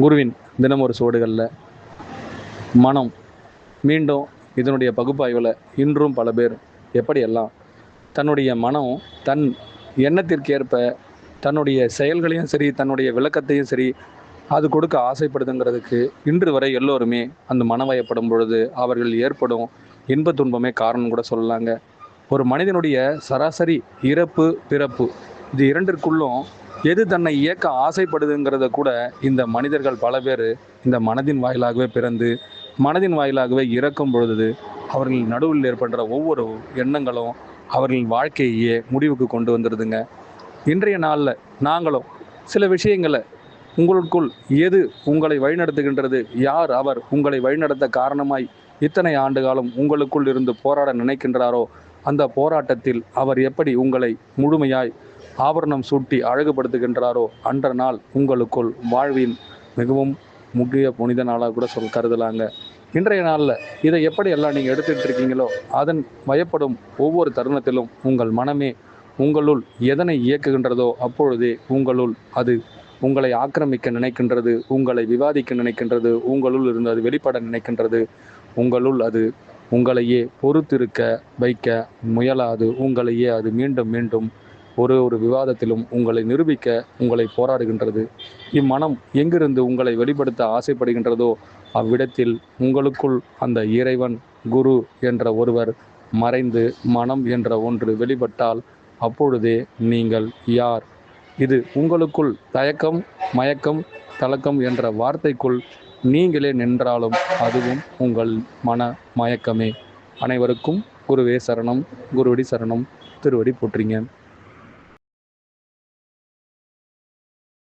குருவின் தினம் ஒரு சுவடுகளில் மனம் மீண்டும் இதனுடைய பகுப்பாய்வில் இன்றும் பல பேர் எப்படியெல்லாம் தன்னுடைய மனம் தன் எண்ணத்திற்கேற்ப தன்னுடைய செயல்களையும் சரி தன்னுடைய விளக்கத்தையும் சரி அது கொடுக்க ஆசைப்படுதுங்கிறதுக்கு இன்று வரை எல்லோருமே அந்த மனவயப்படும் பொழுது அவர்கள் ஏற்படும் இன்ப துன்பமே காரணம் கூட சொல்லலாங்க. ஒரு மனிதனுடைய சராசரி இறப்பு பிறப்பு இது இரண்டிற்குள்ளும் எது தன்னை இயக்க ஆசைப்படுதுங்கிறத கூட இந்த மனிதர்கள் பல பேர் இந்த மனதின் வாயிலாகவே பிறந்து மனதின் வாயிலாகவே இறக்கும் பொழுது அவர்கள் நடுவில் ஏற்படுற ஒவ்வொரு எண்ணங்களும் அவர்களின் வாழ்க்கையே முடிவுக்கு கொண்டு வந்துடுதுங்க. இன்றைய நாளில் நாங்களும் சில விஷயங்களை உங்களுக்குள் எது உங்களை வழிநடத்துகின்றது, யார் அவர் உங்களை வழிநடத்த காரணமாய் இத்தனை ஆண்டு காலம் உங்களுக்குள் இருந்து போராட நினைக்கின்றாரோ அந்த போராட்டத்தில் அவர் எப்படி உங்களை முழுமையாய் ஆபரணம் சூட்டி அழகுபடுத்துகின்றாரோ அன்ற நாள் உங்களுக்குள் வாழ்வின் மிகவும் முக்கிய புனித நாளாக கூட கருதலாங்க. இன்றைய நாளில் இதை எப்படி எல்லாம் நீங்கள் எடுத்துகிட்டு இருக்கீங்களோ அதன் வயப்படும் ஒவ்வொரு தருணத்திலும் உங்கள் மனமே உங்களுள் எதனை இயக்குகின்றதோ அப்பொழுதே உங்களுள் அது உங்களை ஆக்கிரமிக்க நினைக்கின்றது, உங்களை விவாதிக்க நினைக்கின்றது, உங்களுள் இருந்து அது வெளிப்பட நினைக்கின்றது. உங்களுள் அது உங்களையே பொறுத்திருக்க வைக்க முயலாது, உங்களையே அது மீண்டும் மீண்டும் ஒரு விவாதத்திலும் உங்களை நிரூபிக்க உங்களை போராடுகின்றது. இம்மனம் எங்கிருந்து உங்களை வெளிப்படுத்த ஆசைப்படுகின்றதோ அவ்விடத்தில் உங்களுக்குள் அந்த இறைவன் குரு என்ற ஒருவர் மறைந்து மனம் என்ற ஒன்று வெளிப்பட்டால் அப்பொழுதே நீங்கள் யார், இது உங்களுக்குள் தயக்கம் மயக்கம் தலக்கம் என்ற வார்த்தைக்குள் நீங்களே நின்றாலும் அதுவும் உங்கள் மன மயக்கமே. அனைவருக்கும் குருவே சரணம், குருவடி சரணம், திருவடி போற்றிங்க.